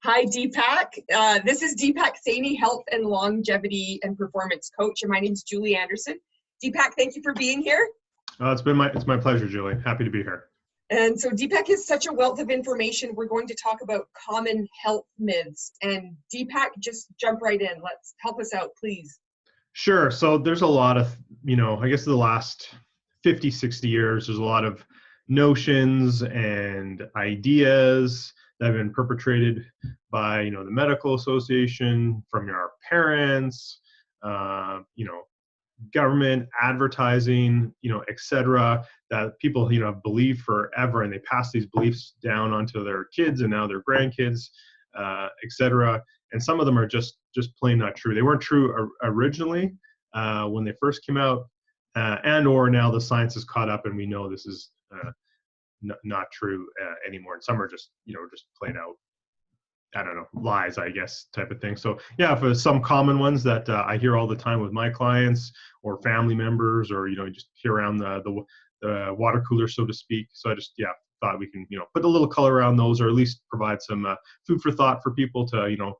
Hi, Deepak. This is Deepak Saini, health and longevity and performance coach, and my name is Julie Anderson. Deepak, thank you for being here. It's my pleasure, Julie. Happy to be here. And so Deepak is such a wealth of information. We're going to talk about common health myths. And Deepak, just jump right in. Let's help us out, please. Sure. So there's a lot of, I guess the last 50, 60 years, there's a lot of notions and ideas that have been perpetrated by, the medical association, from our parents, government, advertising, et cetera, that people, have believed forever, and they pass these beliefs down onto their kids and now their grandkids, et cetera. And some of them are just plain not true. They weren't true originally when they first came out, and or now the science has caught up and we know this is not true anymore. And some are just, just plain out, I don't know, lies, I guess, type of thing. So yeah, for some common ones that I hear all the time with my clients or family members, or, just hear around the water cooler, so to speak. So I just, thought we can, put a little color around those, or at least provide some food for thought for people to,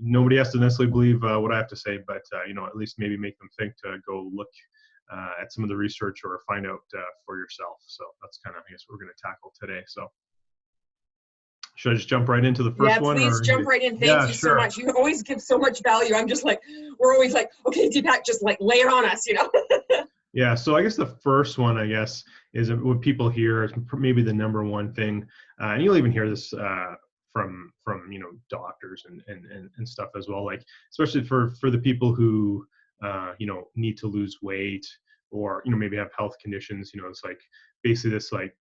nobody has to necessarily believe what I have to say, but, at least maybe make them think to go look at some of the research or find out for yourself. So that's kind of, I guess, what we're going to tackle today. So should I just jump right into the first one? Yeah, please jump right in. Thank you so much. You always give so much value. I'm just like, we're always like, okay, Deepak, just like lay it on us, Yeah, so I guess the first one, I guess, is what people hear is maybe the number one thing, and you'll even hear this from doctors and stuff as well. Like, especially for the people who need to lose weight, or maybe have health conditions. It's like basically this, like,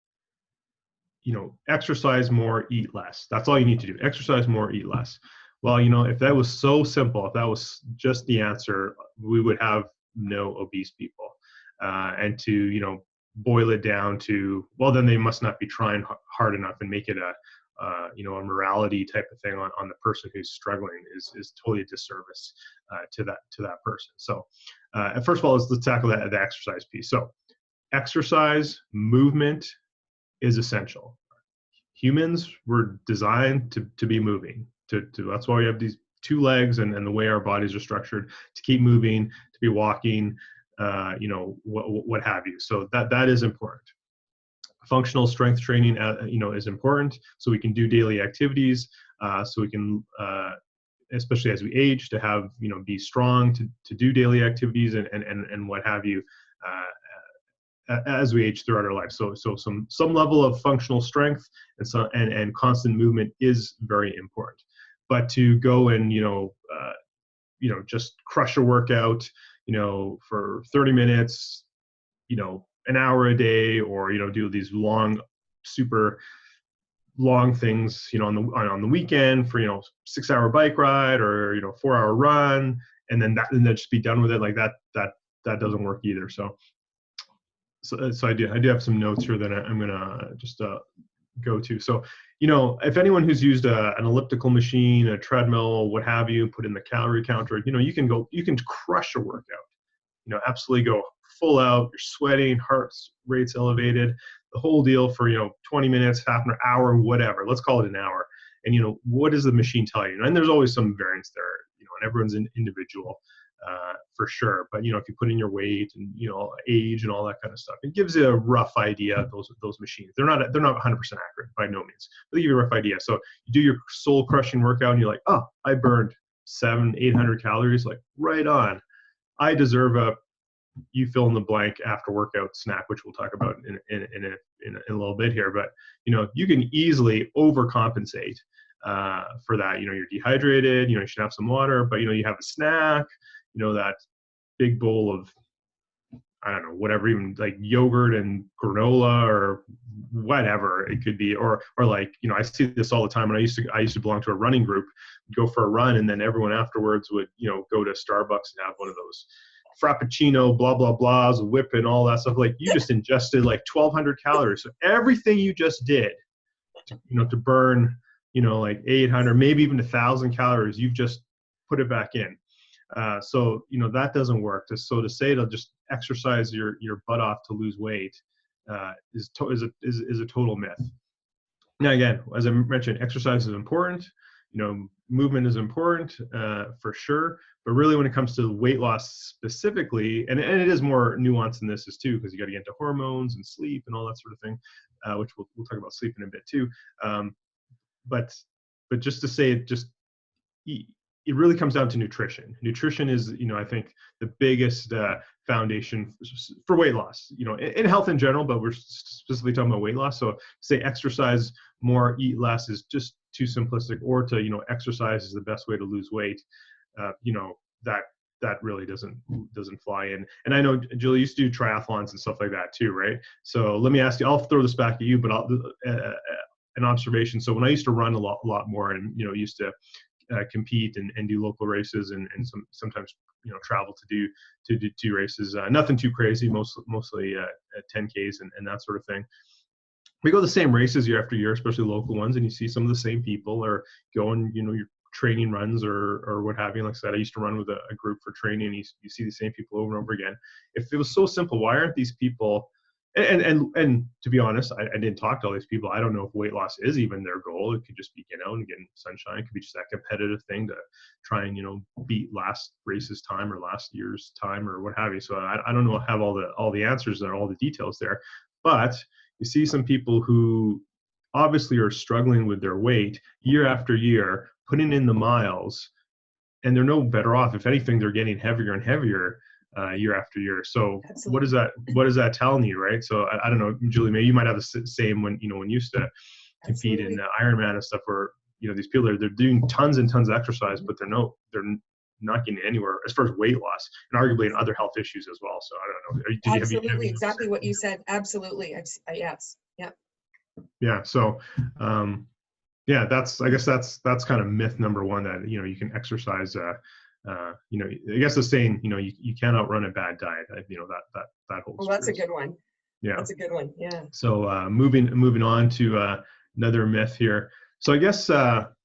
exercise more, eat less. That's all you need to do. Exercise more, eat less. Well, if that was so simple, if that was just the answer, we would have no obese people. And to, boil it down to, well, then they must not be trying hard enough, and make it a morality type of thing on the person who's struggling is totally a disservice to that person. So first of all, let's tackle the exercise piece. So exercise, movement is essential. Humans were designed to be moving. That's why we have these two legs, and the way our bodies are structured, to keep moving, to be walking, what have you. So that is important. Functional strength training, is important, so we can do daily activities, so we can, especially as we age, to have, be strong to do daily activities and what have you, as we age throughout our life. So some level of functional strength and constant movement is very important. But to go and just crush a workout, for 30 minutes, an hour a day, or do these super long things, on the weekend for 6-hour bike ride, or 4-hour run, and then just be done with it, like that doesn't work either. So I do have some notes here that I'm gonna just go to. So if anyone who's used an elliptical machine, a treadmill, what have you, put in the calorie counter, you can crush a workout, absolutely go full out. You're sweating, heart rate's elevated, the whole deal for 20 minutes, half an hour, whatever. Let's call it an hour. And what does the machine tell you? And there's always some variance there, and everyone's individual. For sure, but if you put in your weight and age and all that kind of stuff, it gives you a rough idea of those machines. They're not 100% accurate by no means, but they give you a rough idea. So you do your soul crushing workout, and you're like, oh, I burned 700-800 calories, like right on. I deserve you fill in the blank after workout snack, which we'll talk about in a little bit here. But you can easily overcompensate for that. You're dehydrated. You should have some water, but you have a snack. That big bowl of, I don't know, whatever, even like yogurt and granola or whatever it could be, or like, I see this all the time. And I used to belong to a running group, go for a run, and then everyone afterwards would, go to Starbucks and have one of those Frappuccino, blah, blah, blahs, whip and all that stuff. Like, you just ingested like 1,200 calories. So everything you just did, to burn, like 800, maybe even 1,000 calories, you've just put it back in. So that doesn't work. So to say to just exercise your butt off to lose weight is a total myth. Now again, as I mentioned, exercise is important. movement is important for sure, but really when it comes to weight loss specifically, and it is more nuanced than this is too, because you got to get into hormones and sleep and all that sort of thing, which we'll talk about sleep in a bit too. But just to say it, just it really comes down to nutrition. Nutrition is, I think the biggest foundation for weight loss, in health in general, but we're specifically talking about weight loss. So say exercise more, eat less is just too simplistic, or to, exercise is the best way to lose weight. That really doesn't fly in. And I know Julie used to do triathlons and stuff like that too, right? So let me ask you, I'll throw this back at you, but an observation. So when I used to run a lot more and, used to compete and do local races and sometimes travel to do races, nothing too crazy, mostly 10Ks and that sort of thing. We go the same races year after year, especially local ones, and you see some of the same people or going, your training runs or what have you. Like I said, I used to run with a group for training, and you see the same people over and over again. If it was so simple, why aren't these people, and to be honest, I didn't talk to all these people. I don't know if weight loss is even their goal. It could just be get out and get in sunshine. It could be just that competitive thing to try and beat last race's time or last year's time or what have you. So I don't know, have all the answers and all the details there, but you see some people who obviously are struggling with their weight year after year, putting in the miles, and they're no better off. If anything, they're getting heavier and heavier year after year. So Absolutely. what is that telling you, right? So I don't know, Julie, maybe you might have the same when you used to compete Absolutely. in Ironman and stuff, where these people they're doing tons and tons of exercise, but they're not getting anywhere as far as weight loss, and arguably in other health issues as well. So I don't know. Absolutely, exactly what you said. Absolutely, yes, yeah. Yeah. So, yeah, I guess that's kind of myth number one, that you can exercise. I guess the saying, you can't outrun a bad diet. That holds. Well, that's true. a good one. Yeah. That's a good one. Yeah. So moving on to another myth here. So I guess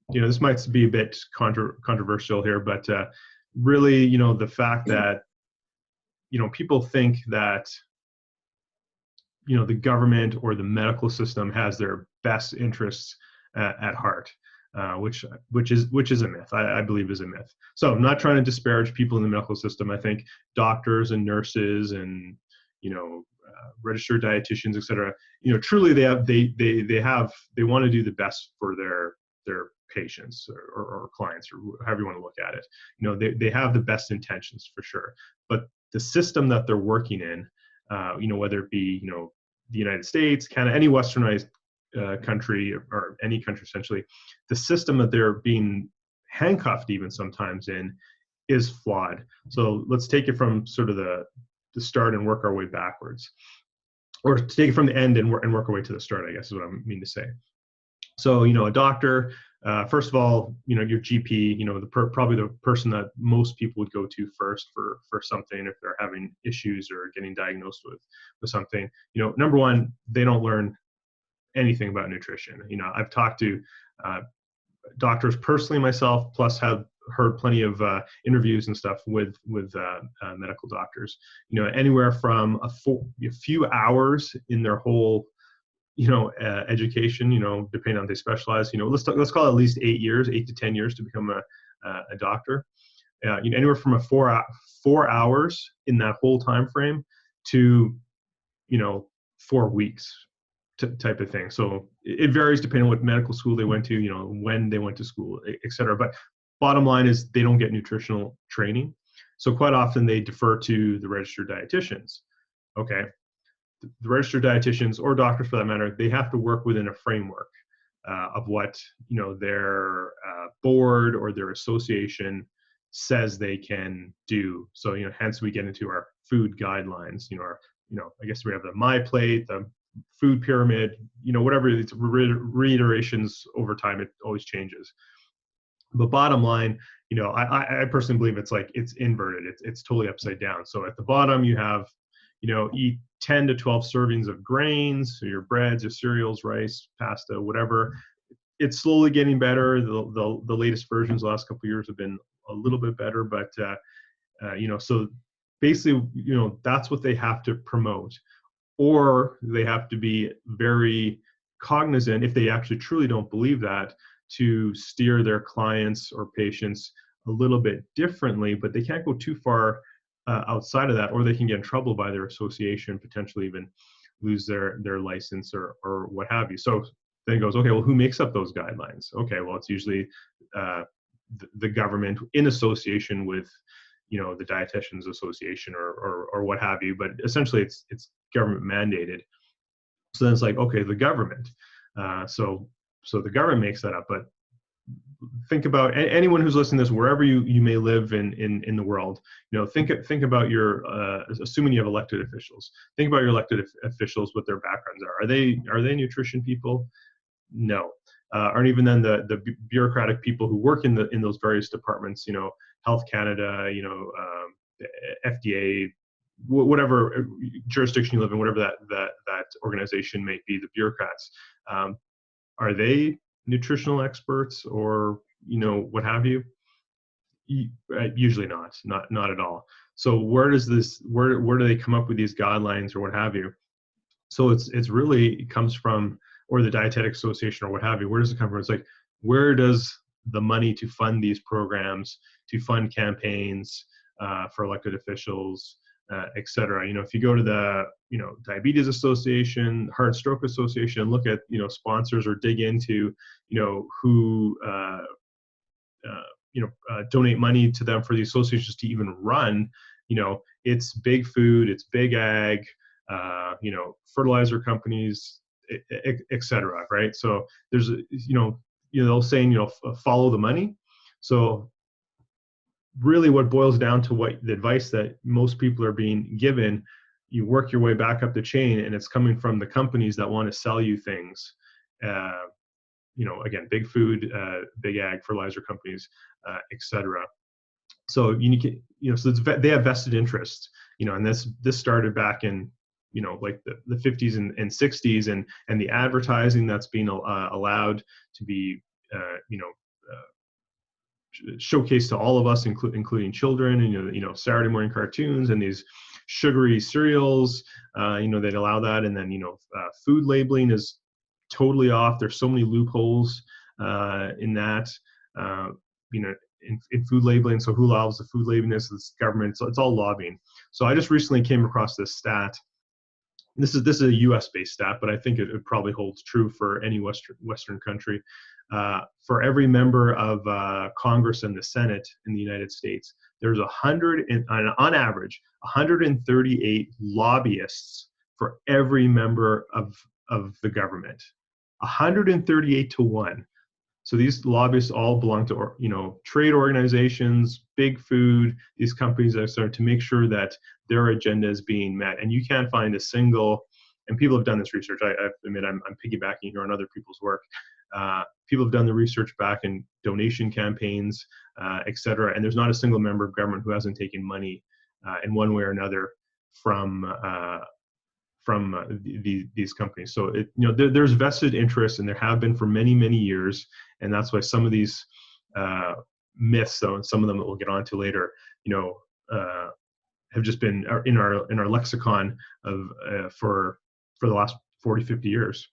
this might be a bit controversial here, but really, the fact that people think that the government or the medical system has their best interests at heart, which is a myth. I believe is a myth. So I'm not trying to disparage people in the medical system. I think doctors and nurses and registered dietitians, et cetera, truly they want to do the best for their patients or clients, or however you want to look at it. They have the best intentions for sure, but the system that they're working in, whether it be the United States, Canada, any westernized country, or any country essentially, the system that they're being handcuffed even sometimes in is flawed. So let's take it from sort of the start and work our way backwards, or take it from the end and work our way to the start, I guess is what I mean to say. So a doctor, first of all, your GP, probably the person that most people would go to first for something if they're having issues or getting diagnosed with something. Number one, they don't learn anything about nutrition. I've talked to doctors personally myself, plus have heard plenty of interviews and stuff with medical doctors. Anywhere from a few hours in their whole education, depending on if they specialize, let's call it at least 8 to 10 years to become a doctor. Anywhere from 4 hours in that whole time frame to 4 weeks type of thing. So it varies depending on what medical school they went to, when they went to school, et cetera. But bottom line is they don't get nutritional training. So quite often they defer to the registered dietitians. Okay. The registered dietitians, or doctors for that matter, they have to work within a framework of what their board or their association says they can do. So hence we get into our food guidelines. I guess we have the My Plate, the food pyramid. Whatever, it's reiterations over time. It always changes. But bottom line, I personally believe it's inverted. It's totally upside down. So at the bottom you have eat 10 to 12 servings of grains, so your breads, your cereals, rice, pasta, whatever. It's slowly getting better. The latest versions the last couple of years have been a little bit better, but so basically, that's what they have to promote, or they have to be very cognizant, if they actually truly don't believe that to steer their clients or patients a little bit differently, but they can't go too far outside of that, or they can get in trouble by their association, potentially even lose their license or what have you. So then it goes, okay, well, who makes up those guidelines? Okay, well, it's usually the government in association with, the Dietitians Association or what have you. But essentially, it's government mandated. So then it's like, okay, the government. So the government makes that up. But think about anyone who's listening to this, wherever you may live in the world. Think about your assuming you have elected officials. Think about your elected officials, what their backgrounds are. Are they nutrition people? No. Aren't even then the bureaucratic people who work in those various departments. Health Canada, FDA, whatever jurisdiction you live in, whatever that organization may be, the bureaucrats. Are they nutritional experts or what have you? Usually not at all. So where do they come up with these guidelines or what have you? So it comes from, or the Dietetic Association or what have you. Where does it come from? It's like, where does the money to fund these programs, to fund campaigns for elected officials, et cetera? If you go to the Diabetes Association, Heart and Stroke Association, and look at sponsors or dig into who donate money to them for the associations to even run. It's big food, it's big ag, fertilizer companies, et cetera, right? So there's they'll saying follow the money. So really what boils down to what the advice that most people are being given, you work your way back up the chain, and it's coming from the companies that want to sell you things. Again, big food, big ag, fertilizer companies, et cetera. So so they have vested interest, and this started back in like the 50s and 60s, and the advertising that's being allowed to be showcased to all of us, including children, and Saturday morning cartoons and these sugary cereals, they'd allow that. And then food labeling is totally off. There's so many loopholes in that, in food labeling. So who allows the food labeling? This government. So it's all lobbying. So I just recently came across this stat. This is a U.S.-based stat, but I think it probably holds true for any Western country. For every member of Congress and the Senate in the United States, there's on average 138 lobbyists for every member of the government. 138 to 1. So these lobbyists all belong to trade organizations, big food, these companies that start to make sure that their agenda is being met. And you can't find a single, and people have done this research. I admit I'm piggybacking here on other people's work. People have done the research back in donation campaigns, et cetera, and there's not a single member of government who hasn't taken money in one way or another from these companies. So there's vested interest, and there have been for many, many years, and that's why some of these myths, though, and some of them that we'll get onto later, have just been in our lexicon of for the last 40, 50 years.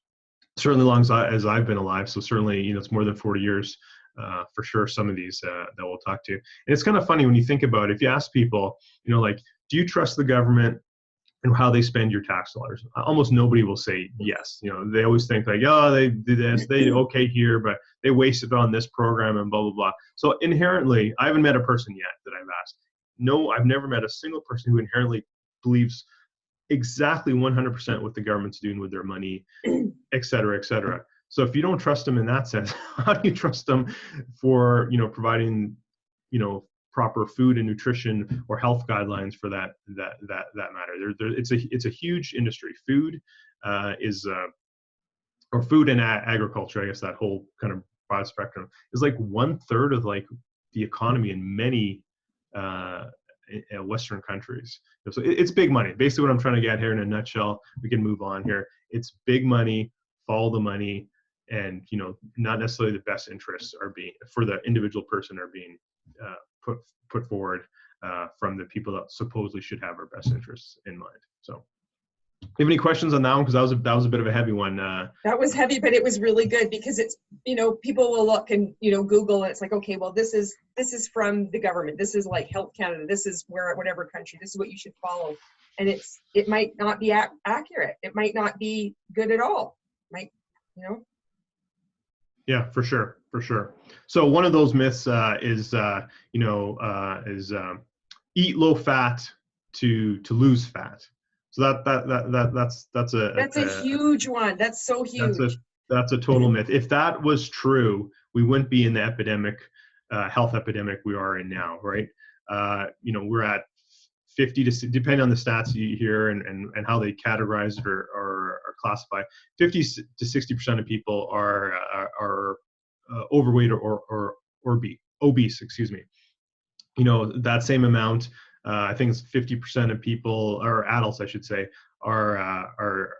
Certainly long as I've been alive. So certainly, it's more than 40 years for sure. Some of these that we'll talk to. And it's kind of funny when you think about it. If you ask people, like, do you trust the government and how they spend your tax dollars? Almost nobody will say yes. They always think like, oh, they did this, they okay here, but they wasted on this program and blah, blah, blah. So inherently, I haven't met a person yet that I've asked. No, I've never met a single person who inherently believes exactly 100% what the government's doing with their money, et cetera, et cetera. So if you don't trust them in that sense, how do you trust them for, providing, proper food and nutrition or health guidelines for that matter? It's a huge industry. Food or food and agriculture, I guess that whole kind of broad spectrum is like 1/3 of like the economy in many Western countries. So it's big money. Basically what I'm trying to get here in a nutshell, we can move on here. It's big money, follow the money, and not necessarily the best interests are being, for the individual person, are being put forward from the people that supposedly should have our best interests in mind. So You have any questions on that one? Because that was a bit of a heavy one. That was heavy, but it was really good because it's, people will look and, Google, and it's like, okay, well, this is from the government. This is like Health Canada. This is where, whatever country, this is what you should follow. And it might not be accurate. It might not be good at all. Might, Yeah, for sure, for sure. So one of those myths is eat low fat to lose fat. So that's a huge one. That's so huge. That's a total myth. If that was true, we wouldn't be in the epidemic, health epidemic we are in now, right? We're at 50 to, depending on the stats you hear and how they categorize it or classify, 50 to 60% of people are overweight or obese, excuse me. That same amount, I think it's 50% of people, or adults, I should say, are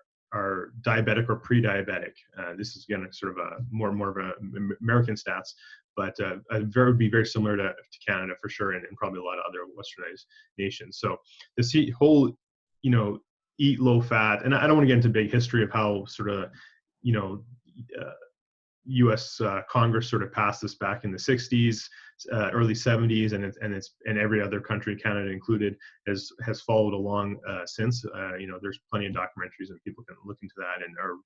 diabetic or pre-diabetic. This is again sort of a more of a American stats, but would be very similar to Canada for sure, and probably a lot of other westernized nations. So this whole, eat low fat, and I don't want to get into big history of how sort of, U.S. Congress sort of passed this back in the 60s, early 70s, and every other country, Canada included, has followed along since. There's plenty of documentaries and people can look into that, or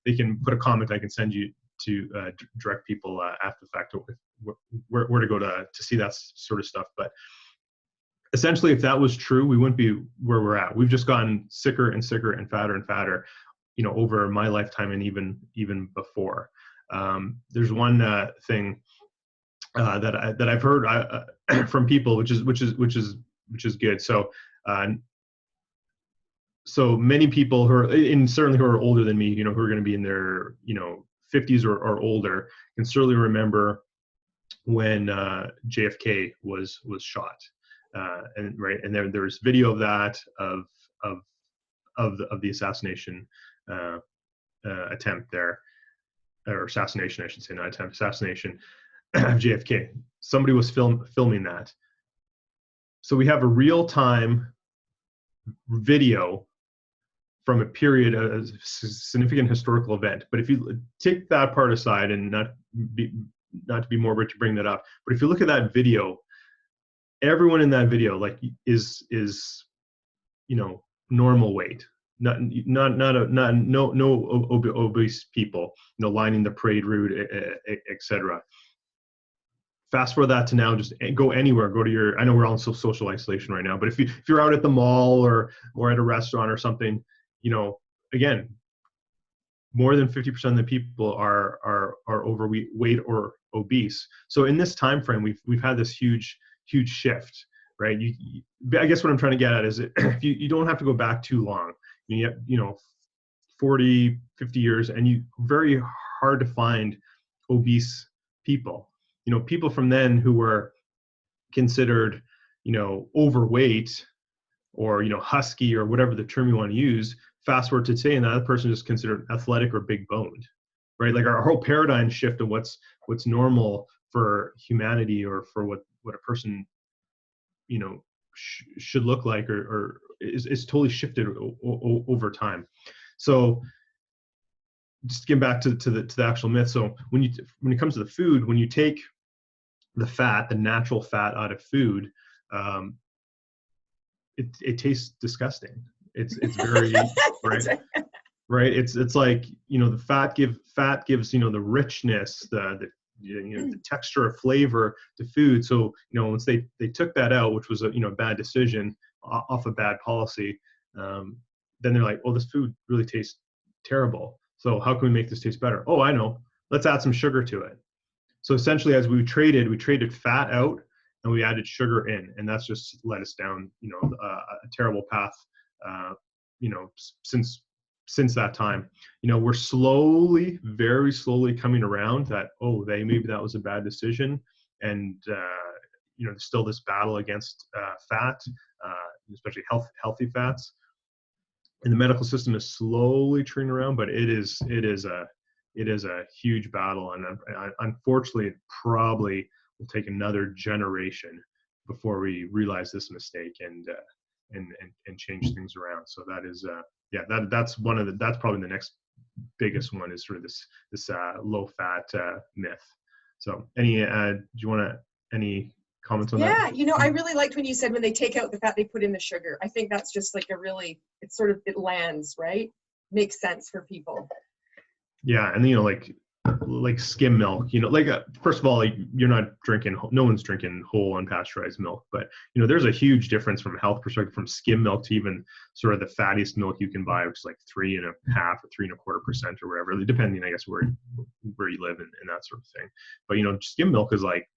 they can put a comment. I can send you to direct people after the fact where to go to see that sort of stuff. But essentially, if that was true, we wouldn't be where we're at. We've just gotten sicker and sicker and fatter, over my lifetime and even before. There's one thing that I've heard from people, which is good. So many people certainly who are older than me, who are going to be in their 50s or older, can certainly remember when JFK was shot, and there's video of that of the assassination attempt there. Or assassination, I should say, not attempt, assassination of JFK. Somebody was filming that. So we have a real-time video from a period, a significant historical event. But if you take that part aside, and not to be morbid to bring that up, but if you look at that video, everyone in that video is normal weight. No obese people, lining the parade route, etc. Fast forward that to now, just go anywhere, go to your, I know we're all in social isolation right now, but if you're out at the mall or at a restaurant or something, again, more than 50% of the people are overweight or obese. So in this time frame, we've had this huge shift, right? I guess what I'm trying to get at is if you don't have to go back too long. You have, 40, 50 years, and very hard to find obese people. People from then who were considered, overweight or, husky or whatever the term you want to use, fast forward to today, and that person is considered athletic or big boned, right? Like our whole paradigm shift of what's normal for humanity or for what a person, should look like or is totally shifted over time. So just getting back to the actual myth. So when it comes to the food, when you take the fat, the natural fat out of food, it tastes disgusting. It's very right. It's like the fat gives the richness, the texture of flavor to food. So once they took that out, which was a bad decision off a bad policy, then they're like, well, this food really tastes terrible. So how can we make this taste better? Oh, I know. Let's add some sugar to it. So essentially, as we traded fat out and we added sugar in, and that's just led us down a terrible path. Since that time, we're slowly, very slowly coming around that, maybe that was a bad decision. And, there's still this battle against fat, especially healthy fats. And the medical system is slowly turning around, but it is a huge battle. And unfortunately, it probably will take another generation before we realize this mistake and change things around. So that is yeah, that's probably the next biggest one is sort of this low fat myth. So do you want to any comments on that? Yeah, I really liked when you said when they take out the fat, they put in the sugar. I think that's just like it lands, right? Makes sense for people. Yeah, and like skim milk, like first of all, like you're not drinking, no one's drinking whole unpasteurized milk, but there's a huge difference from a health perspective from skim milk to even sort of the fattiest milk you can buy, which is like 3.5% or 3.25% or whatever, depending, I guess, where you live and that sort of thing. But skim milk is like,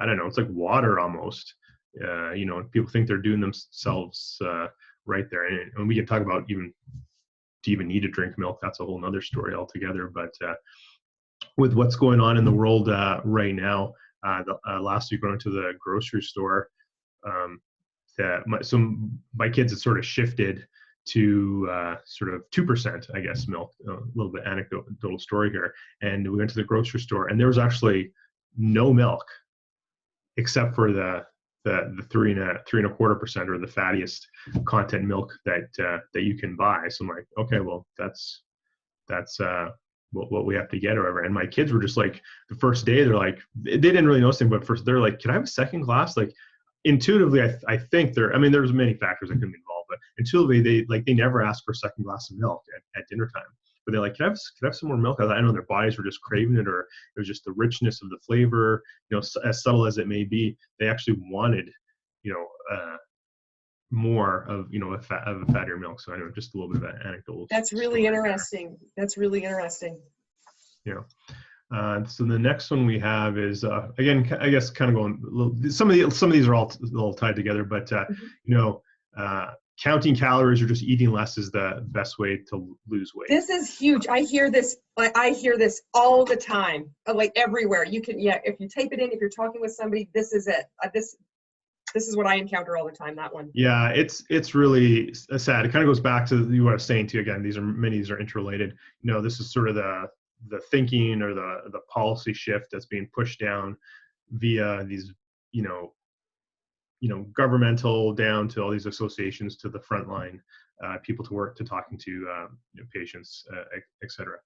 I don't know, it's like water almost. People think they're doing themselves right there, and we can talk about even to even need to drink milk. That's a whole nother story altogether. But with what's going on in the world right now, last week I went to the grocery store. My kids had sort of shifted to sort of 2%, I guess, milk. A little bit anecdotal story here. And we went to the grocery store, and there was actually no milk except for the 3.25% or the fattiest content milk that you can buy. So I'm like, okay, well that's what we have to get or whatever. And my kids were just like, the first day they're like, they didn't really know anything, but first they're like, can I have a second glass? Like intuitively, I think there's many factors that could be involved, but intuitively they never ask for a second glass of milk at dinner time. But they're like, can I have some more milk? I know their bodies were just craving it, or it was just the richness of the flavor, as subtle as it may be. They actually wanted, more of a fattier milk. So I know just a little bit of an anecdotal. That's really interesting. That's really interesting. Yeah. So the next one we have is again, I guess, kind of going. Some of these are all tied together, but counting calories or just eating less is the best way to lose weight. This is huge. I hear this all the time, like everywhere. You can, if you type it in, if you're talking with somebody, this is it. This is what I encounter all the time, that one. Yeah, it's really sad. It kind of goes back to what I was saying to you again. Many of these are interrelated. This is sort of the thinking or the policy shift that's being pushed down via these, governmental down to all these associations to the frontline people to work to talking to patients, et cetera.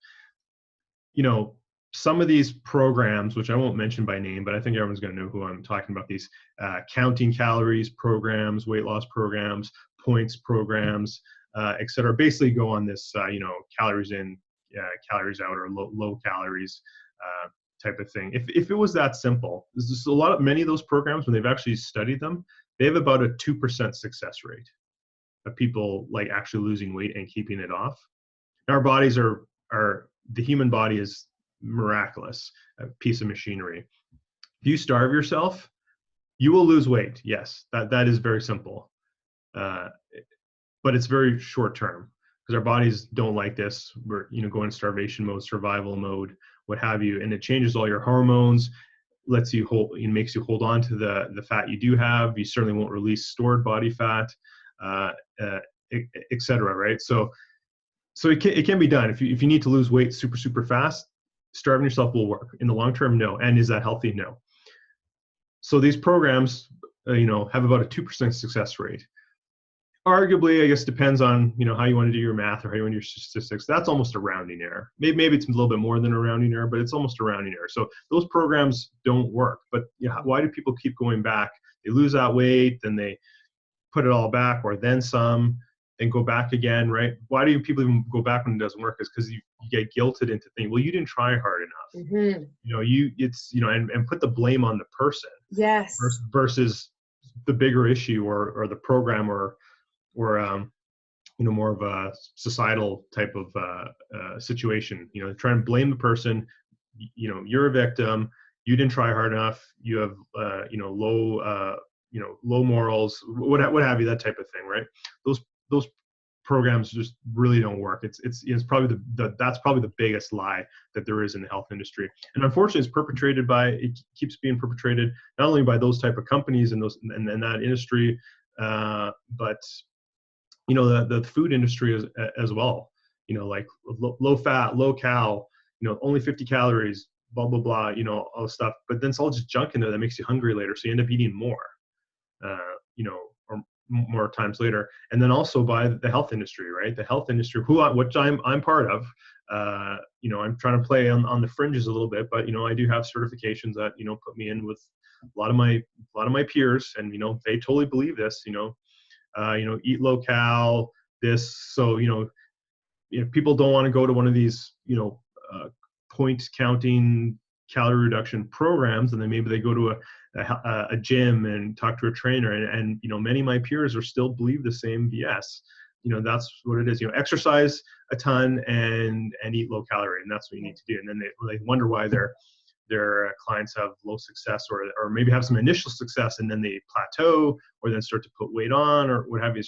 Some of these programs, which I won't mention by name, but I think everyone's going to know who I'm talking about, these counting calories programs, weight loss programs, points programs, et cetera, basically go on this, calories in, calories out, or low calories type of thing. If it was that simple, there's just many of those programs, when they've actually studied them, they have about a 2% success rate of people like actually losing weight and keeping it off. Our bodies the human body is miraculous, a piece of machinery. If you starve yourself, you will lose weight. Yes, that is very simple, but it's very short term because our bodies don't like this. We're go into starvation mode, survival mode, what have you, and it changes all your hormones. Makes you hold on to the fat you do have. You certainly won't release stored body fat, et cetera. Right? So it can be done. If you need to lose weight super fast, starving yourself will work. In the long term, no. And is that healthy? No. So these programs, have about a 2% success rate. Arguably, I guess, depends on how you want to do your math or how you want to do your statistics. That's almost a rounding error. Maybe it's a little bit more than a rounding error, but it's almost a rounding error. So those programs don't work. But why do people keep going back? They lose that weight, then they put it all back, or then some, and go back again, right? Why do people even go back when it doesn't work? Is because you get guilted into thinking, well, you didn't try hard enough. Mm-hmm. And put the blame on the person. Yes. Versus the bigger issue or the program or more of a societal type of situation. Try and blame the person. You're a victim. You didn't try hard enough. You have low morals. What have you? That type of thing, right? Those programs just really don't work. It's probably that's probably the biggest lie that there is in the health industry, and unfortunately, it keeps being perpetrated not only by those type of companies and that industry, but the food industry as well. Like low fat, low cal, only 50 calories, blah blah blah, all this stuff. But then it's all just junk in there that makes you hungry later, so you end up eating more. more times later. And then also by the health industry, right? The health industry, which I'm part of. I'm trying to play on the fringes a little bit, but I do have certifications that put me in with a lot of my peers, and they totally believe this. Eat local. This, so if people don't want to go to one of these point counting calorie reduction programs, and then maybe they go to a gym and talk to a trainer, and many of my peers are still believe the same BS. That's what it is. Exercise a ton and eat low calorie, and that's what you need to do. And then they wonder why their clients have low success, or maybe have some initial success and then they plateau, or then start to put weight on, or what have you.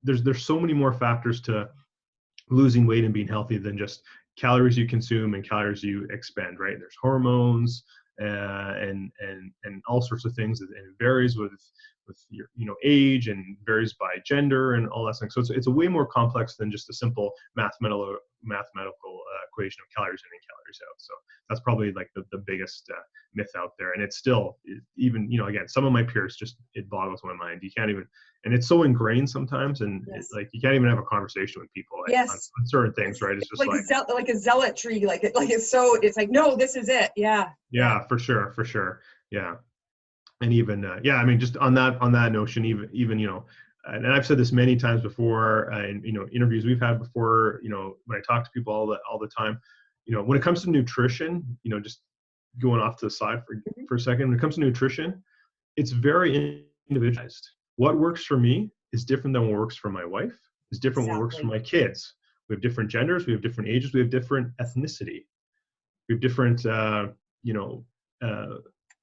There's so many more factors to losing weight and being healthy than just calories you consume and calories you expend, right? There's hormones and all sorts of things, and it varies with your age, and varies by gender and all that stuff. So it's a way more complex than just a simple mathematical equation of calories in and calories out. So that's probably like the biggest myth out there. And it's still, even again, some of my peers, just it boggles my mind. You can't even, and it's so ingrained sometimes, and Yes. it's like you can't even have a conversation with people on certain things, right? It's just like a zealot tree, it's like, no, this is it. Yeah, for sure. Yeah. And even I mean, just on that notion, even and I've said this many times before in interviews we've had before, when I talk to people all the time, when it comes to nutrition, just going off to the side for a second, when it comes to nutrition, it's very individualized. What works for me is different than what works for my wife, is different what works for my kids. We have different genders, we have different ages, we have different ethnicity, we have different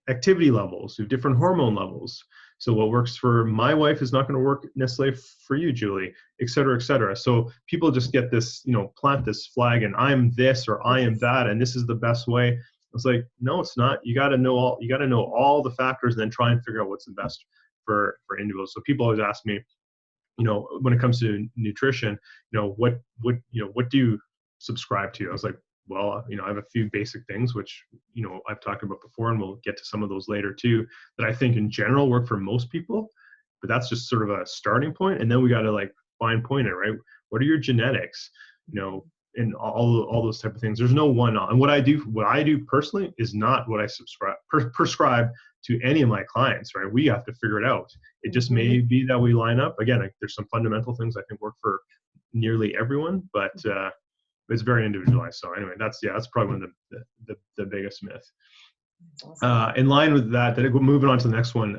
activity levels, we have different hormone levels. So what works for my wife is not going to work necessarily for you, Julie, et cetera, et cetera. So people just get this, plant this flag, and I'm this or I am that, and this is the best way. It's like, no, it's not. You got to know all the factors, and then try and figure out what's the best for individuals. So people always ask me, when it comes to nutrition, what do you subscribe to? I was like, well, I have a few basic things, which, I've talked about before, and we'll get to some of those later too, that I think in general work for most people, but that's just sort of a starting point. And then we got to fine point it, right? What are your genetics, and all those type of things. There's no one, and what I do personally is not what I prescribe to any of my clients, right? We have to figure it out. It just may be that we line up. Again, there's some fundamental things I think work for nearly everyone, but it's very individualized. So anyway, that's probably one of the biggest myth. Awesome. In line with that, then moving on to the next one,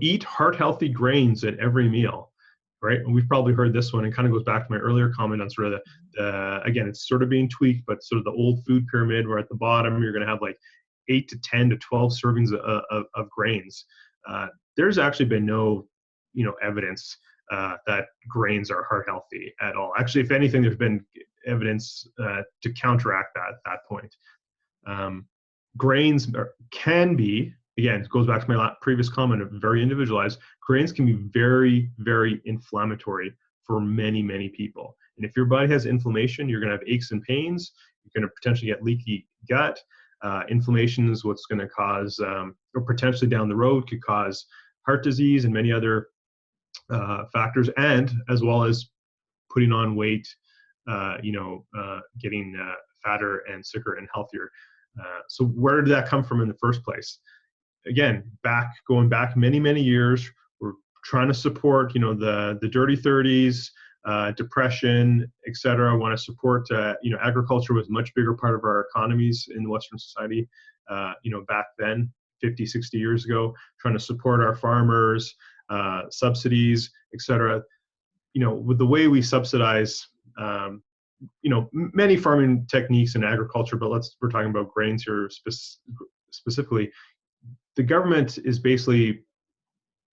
eat heart healthy grains at every meal, right? And we've probably heard this one, and kind of goes back to my earlier comment on sort of again, it's sort of being tweaked, but sort of the old food pyramid, where at the bottom you're going to have 8 to 10 to 12 servings of grains. There's actually been no evidence that grains are heart healthy at all. Actually, if anything, there's been evidence to counteract that point. Grains can be, again, it goes back to my previous comment of very individualized. Grains can be very, very inflammatory for many, many people. And if your body has inflammation, you're going to have aches and pains. You're going to potentially get leaky gut. Inflammation is what's going to cause, or potentially down the road could cause heart disease and many other factors, and as well as putting on weight, getting fatter and sicker and healthier. So where did that come from in the first place? Again, going back many, many years, we're trying to support, the dirty 30s, depression, et cetera. Want to support, agriculture was a much bigger part of our economies in Western society, back then, 50, 60 years ago, trying to support our farmers, subsidies, et cetera. With the way we subsidize, many farming techniques in agriculture, but we're talking about grains here specifically. The government is basically,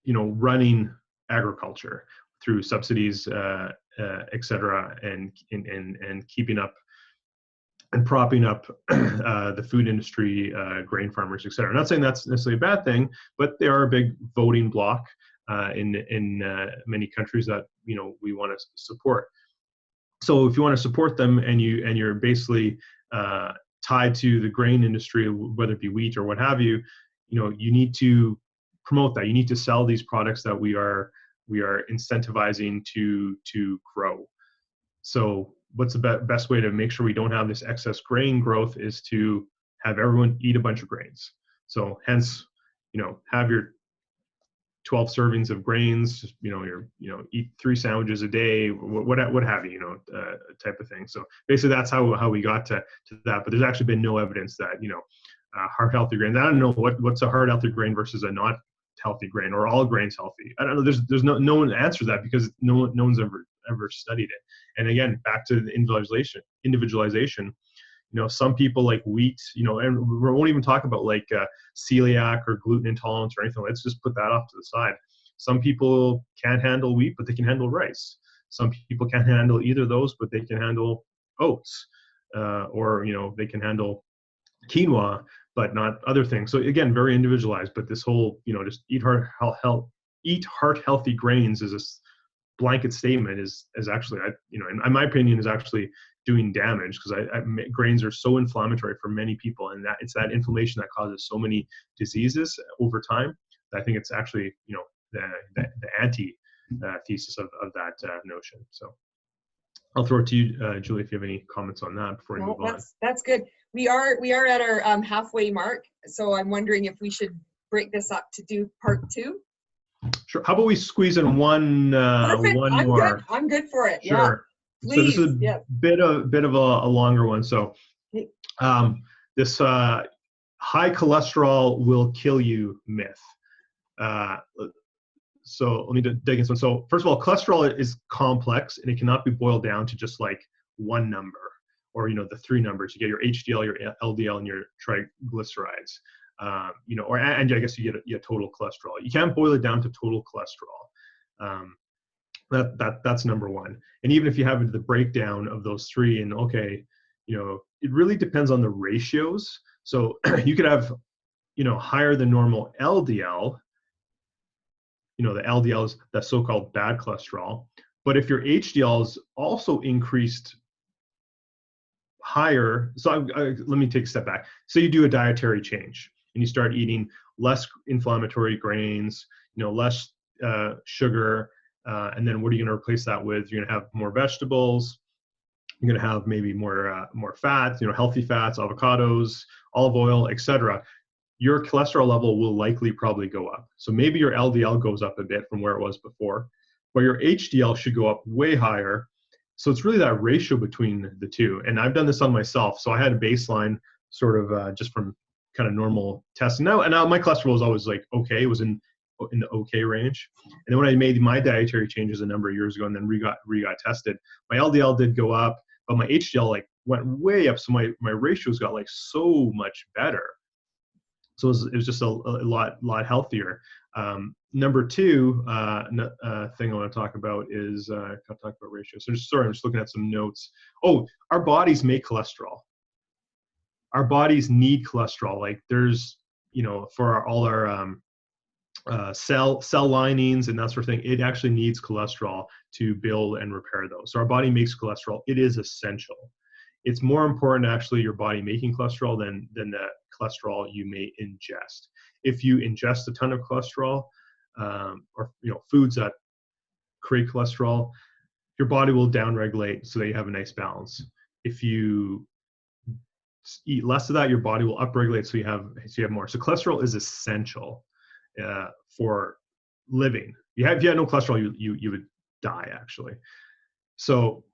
running agriculture through subsidies, et cetera, and keeping up and propping up the food industry, grain farmers, et cetera. I'm not saying that's necessarily a bad thing, but they are a big voting bloc in many countries that we want to support. So if you want to support them, and you're basically tied to the grain industry, whether it be wheat or what have you, you need to promote that. You need to sell these products that we are incentivizing to grow. So what's the best way to make sure we don't have this excess grain growth is to have everyone eat a bunch of grains. So hence, have your 12 servings of grains, eat 3 sandwiches a day, what have you, type of thing. So basically that's how we got to that. But there's actually been no evidence that, heart healthy grains. I don't know what's a heart healthy grain versus a not healthy grain, or all grains healthy. I don't know. There's no one answers that because no one's ever studied it. And again, back to the individualization. Some people like wheat, and we won't even talk about like celiac or gluten intolerance or anything. Let's just put that off to the side. Some people can't handle wheat, but they can handle rice. Some people can't handle either of those, but they can handle oats, or they can handle quinoa, but not other things. So again, very individualized. But this whole, just eat heart healthy grains is a blanket statement is actually, in my opinion, is actually doing damage, because grains are so inflammatory for many people, and that it's that inflammation that causes so many diseases over time. I think it's actually, the anti thesis of that notion. So I'll throw it to you, Julie, if you have any comments on that before we move on. That's good. We are at our halfway mark, so I'm wondering if we should break this up to do part 2. Sure. How about we squeeze in one more? Good. I'm good for it. Sure. Yeah. Please. So this is a bit of a longer one. So this high cholesterol will kill you myth. So let me dig into this one. So first of all, cholesterol is complex, and it cannot be boiled down to just like one number, or the 3 numbers. You get your HDL, your LDL, and your triglycerides. And I guess you get total cholesterol. You can't boil it down to total cholesterol. That's number one. And even if you have the breakdown of those 3, and it really depends on the ratios. So you could have, higher than normal LDL. The LDL is that so-called bad cholesterol. But if your HDL is also increased higher, so let me take a step back. So you do a dietary change, and you start eating less inflammatory grains, less sugar, and then what are you going to replace that with? You're going to have more vegetables. You're going to have maybe more fats, healthy fats, avocados, olive oil, etc. Your cholesterol level will likely probably go up. So maybe your LDL goes up a bit from where it was before, but your HDL should go up way higher. So it's really that ratio between the two. And I've done this on myself. So I had a baseline sort of just from kind of normal testing. Now my cholesterol was always like okay. It was in the okay range. And then when I made my dietary changes a number of years ago and then re-got tested, my LDL did go up, but my HDL like went way up. So my ratios got like so much better. So it was just a lot healthier. Number 2 thing I want to talk about is I'll talk about ratio. So I'm just looking at some notes. Oh, our bodies make cholesterol. Our bodies need cholesterol. Like there's, for all our cell linings and that sort of thing, it actually needs cholesterol to build and repair those. So our body makes cholesterol. It is essential. It's more important actually your body making cholesterol than the cholesterol you may ingest. If you ingest a ton of cholesterol, or foods that create cholesterol, your body will downregulate so that you have a nice balance. If you eat less of that, your body will upregulate so you have more. So cholesterol is essential for living. If you had no cholesterol, you would die actually. So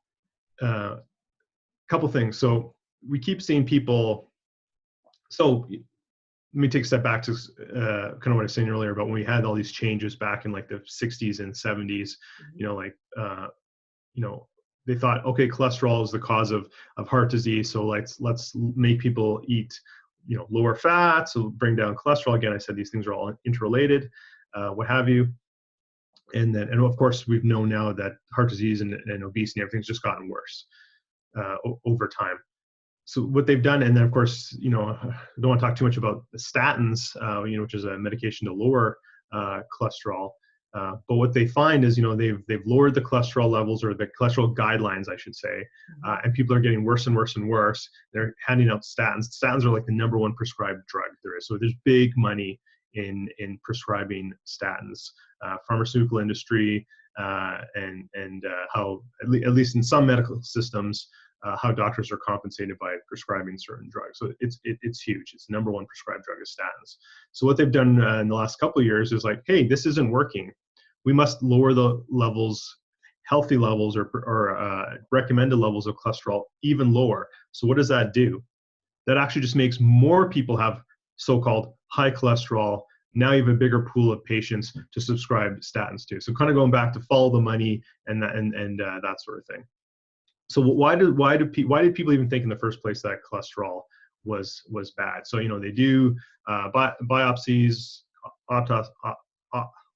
couple things. So we keep seeing people. So let me take a step back to kind of what I was saying earlier about when we had all these changes back in like the 60s and 70s. They thought, okay, cholesterol is the cause of heart disease, so let's make people eat lower fat, so bring down cholesterol. Again, I said these things are all interrelated, what have you. And of course we've known now that heart disease and obesity, everything's just gotten worse over time. So what they've done, and then of course, I don't want to talk too much about the statins, which is a medication to lower cholesterol. But what they find is, they've lowered the cholesterol levels, or the cholesterol guidelines, I should say, and people are getting worse and worse and worse. They're handing out statins. Statins are like the #1 prescribed drug there is. So there's big money in prescribing statins. Pharmaceutical industry, and how at least in some medical systems, how doctors are compensated by prescribing certain drugs. So it's huge. It's the number one prescribed drug is statins. So what they've done in the last couple of years is like, hey, this isn't working. We must lower the levels, healthy levels, or recommended levels of cholesterol even lower. So what does that do? That actually just makes more people have so-called high cholesterol. Now you have a bigger pool of patients to subscribe statins to. So kind of going back to follow the money and that sort of thing. So why did people even think in the first place that cholesterol was bad? So they do biopsies,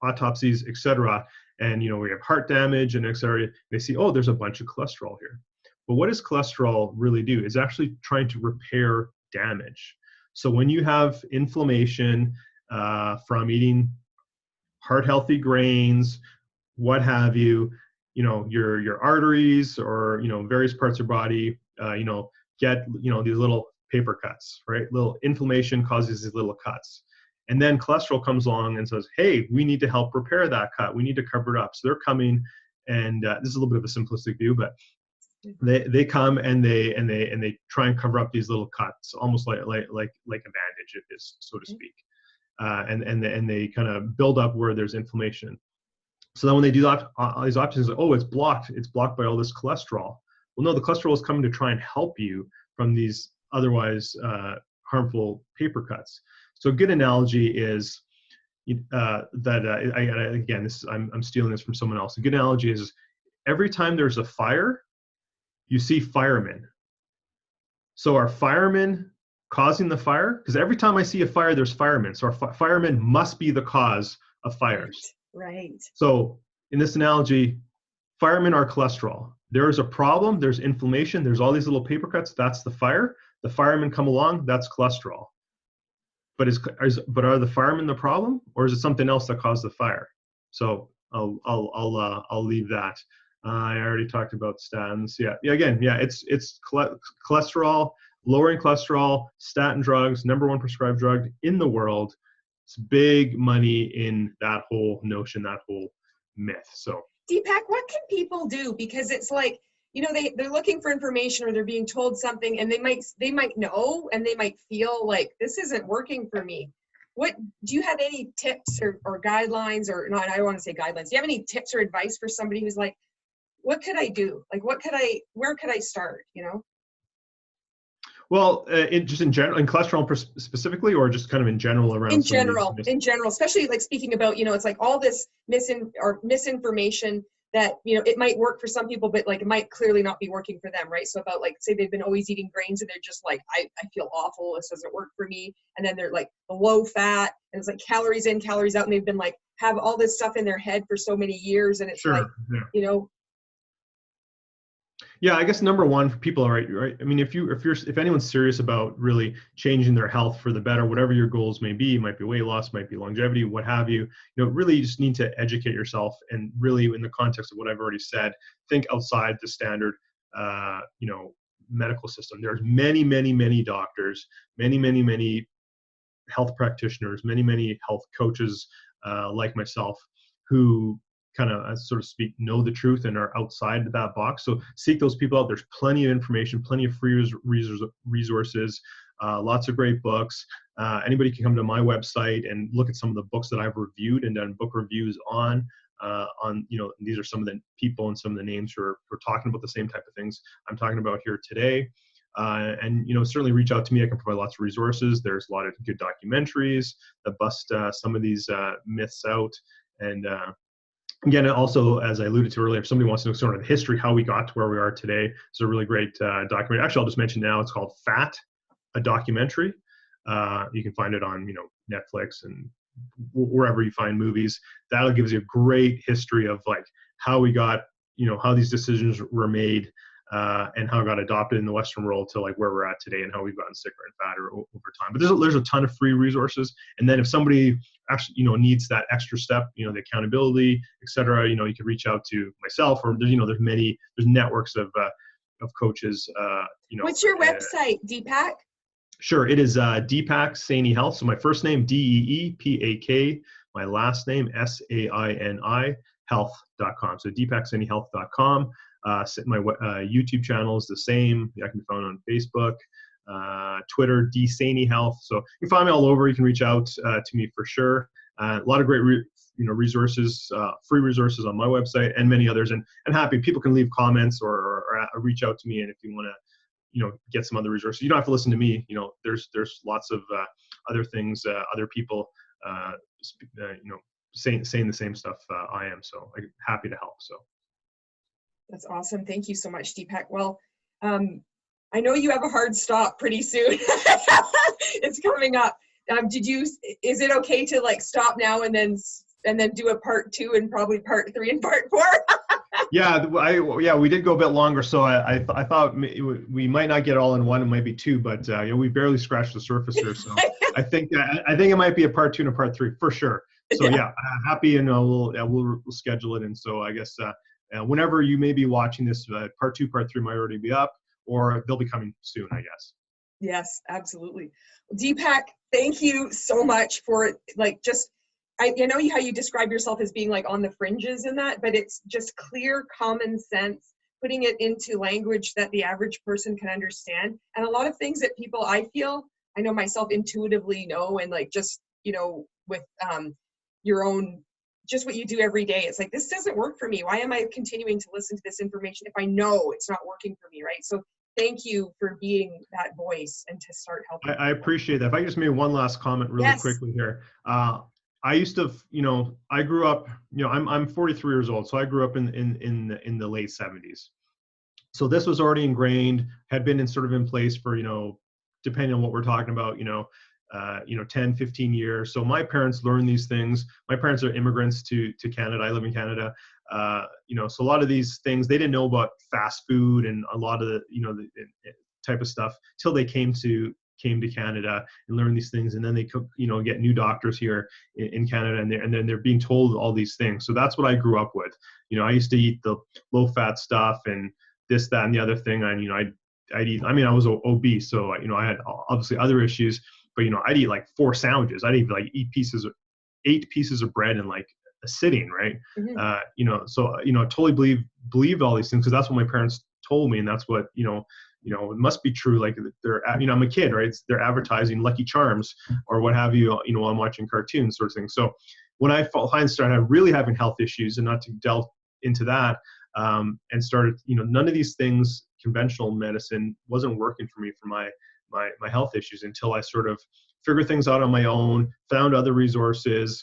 autopsies, etc. And we have heart damage and etc. They see, oh, there's a bunch of cholesterol here. But what does cholesterol really do? It's actually trying to repair damage. So when you have inflammation from eating heart healthy grains, what have you, your arteries or various parts of your body get these little paper cuts, right? Little inflammation causes these little cuts. And then cholesterol comes along and says, hey, we need to help repair that cut. We need to cover it up. So they're coming, and this is a little bit of a simplistic view, but they come and they try and cover up these little cuts, almost like a bandage, so to speak. And they kind of build up where there's inflammation. So then when they do that, these options, oh, it's blocked by all this cholesterol. Well, no, the cholesterol is coming to try and help you from these otherwise harmful paper cuts. So a good analogy is again, I'm stealing this from someone else. A good analogy is every time there's a fire, you see firemen. So are firemen causing the fire? Because every time I see a fire, there's firemen. So our firemen must be the cause of fires. Right. So in this analogy, firemen are cholesterol. There is a problem. There's inflammation. There's all these little paper cuts. That's the fire. The firemen come along. That's cholesterol. But are the firemen the problem, or is it something else that caused the fire? So I'll leave that. I already talked about statins. Yeah. Again, it's cholesterol, lowering cholesterol, statin drugs, number one prescribed drug in the world. It's big money in that whole notion, that whole myth. So Deepak, what can people do? Because it's like, they're looking for information or they're being told something and they might know and they might feel like this isn't working for me. What do you have any tips or guidelines, or no, I don't want to say guidelines. Do you have any tips or advice for somebody who's like, what could I do? Like, where could I start? Well, just in general, in cholesterol specifically, or just kind of in general around? In general, especially like speaking about, it's like all this misinformation that, it might work for some people, but like it might clearly not be working for them, right? So about like, say they've been always eating grains and they're just like, I feel awful, this doesn't work for me. And then they're like the low fat and it's like calories in, calories out. And they've been like, have all this stuff in their head for so many years. And it's sure, like, Yeah, I guess number one for people, right? I mean, if anyone's serious about really changing their health for the better, whatever your goals may be, it might be weight loss, might be longevity, what have you, really you just need to educate yourself, and really in the context of what I've already said, think outside the standard, medical system. There's many doctors, many health practitioners, many health coaches like myself who kind of, so to speak, know the truth and are outside of that box. So seek those people out. There's plenty of information, plenty of free resources, lots of great books. Anybody can come to my website and look at some of the books that I've reviewed and done book reviews on. These are some of the people and some of the names who are talking about the same type of things I'm talking about here today. And certainly reach out to me. I can provide lots of resources. There's a lot of good documentaries that bust some of these myths out. And again, also, as I alluded to earlier, if somebody wants to know sort of the history, how we got to where we are today, it's a really great documentary. Actually, I'll just mention now, it's called Fat, a documentary. You can find it on, Netflix and wherever you find movies. That'll give you a great history of like how we got, how these decisions were made and how it got adopted in the Western world to like where we're at today and how we've gotten sicker and fatter over time. But there's a ton of free resources. And then if somebody actually, needs that extra step, the accountability, et cetera, you can reach out to myself, or there's networks of coaches. What's your website, Deepak? Sure. It is Deepak Saini Health. So my first name, Deepak, my last name, Saini, health.com. So deepaksanihealth.com. My YouTube channel is the same. I can be found on Facebook, Twitter, Saini Health. So you can find me all over. You can reach out to me for sure. A lot of great resources, free resources on my website and many others. And happy people can leave comments or reach out to me. And if you want to, get some other resources. You don't have to listen to me. There's lots of other things, other people, saying the same stuff I am. So I'm happy to help. So that's awesome. Thank you so much, Deepak. Well, I know you have a hard stop pretty soon. It's coming up. Is it okay to like stop now and then do a part 2 and probably part 3 and part 4? Yeah, we did go a bit longer, so I thought we might not get all in one, it might be 2, but we barely scratched the surface here. So I think it might be a part 2 and a part 3 for sure. So yeah, happy, and we'll schedule it. And so I guess whenever you may be watching this, part 2, part 3 might already be up, or they'll be coming soon, I guess. Yes, absolutely. Deepak, thank you so much for I know how you describe yourself as being like on the fringes in that, but it's just clear common sense, putting it into language that the average person can understand. And a lot of things that I know myself intuitively know, and like just, with your own, just what you do every day. It's like, this doesn't work for me. Why am I continuing to listen to this information if I know it's not working for me, right? So thank you for being that voice and to start helping. I appreciate that. If I could just make one last comment really quickly here. I used to, I grew up, I'm 43 years old, so I grew up in the late 70s. So this was already ingrained, had been in place for, depending on what we're talking about, 10, 15 years. So my parents learned these things. My parents are immigrants to Canada. I live in Canada. So a lot of these things, they didn't know about fast food and a lot of the, the type of stuff till they came to Canada and learn these things, and then they could, get new doctors here in Canada, and then they're being told all these things. So that's what I grew up with. I used to eat the low fat stuff and this, that, and the other thing. And I'd eat. I mean, I was obese, so I had obviously other issues. But I'd eat like 4 sandwiches. I'd eat like 8 pieces of bread in like a sitting, right? Mm-hmm. So totally believed all these things because that's what my parents told me, and that's what it must be true. Like I'm a kid, right? They're advertising Lucky Charms or what have you, while I'm watching cartoons, sort of thing. So when I started really having health issues, and not to delve into that, and started, none of these things, conventional medicine wasn't working for me for my health issues until I sort of figured things out on my own, found other resources,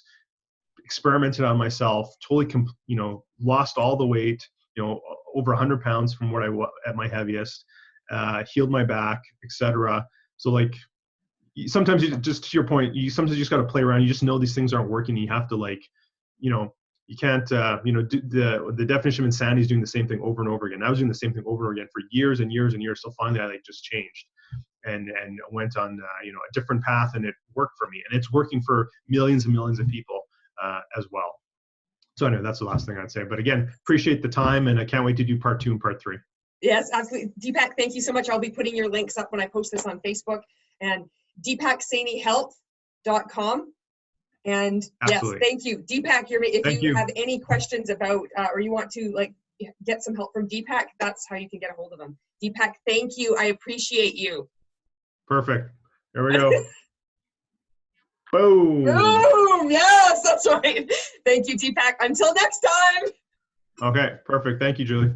experimented on myself, totally, lost all the weight, over 100 pounds from what I was at my heaviest. Healed my back, etc. So like sometimes just to your point, sometimes you just got to play around. You just know these things aren't working. You have to you can't do the definition of insanity is doing the same thing over and over again. I was doing the same thing over and over again for years and years and years. So finally I just changed and went on a different path, and it worked for me, and it's working for millions and millions of people as well. So anyway, that's the last thing I'd say. But again, appreciate the time, and I can't wait to do part 2 and part 3. Yes, absolutely. Deepak, thank you so much. I'll be putting your links up when I post this on Facebook, and deepaksanihealth.com. And absolutely. Yes, thank you. Deepak, if you have any questions about, or you want to get some help from Deepak, that's how you can get a hold of him. Deepak, thank you. I appreciate you. Perfect. There we go. Boom. Boom. Yes, that's right. Thank you, Deepak. Until next time. Okay, perfect. Thank you, Julie.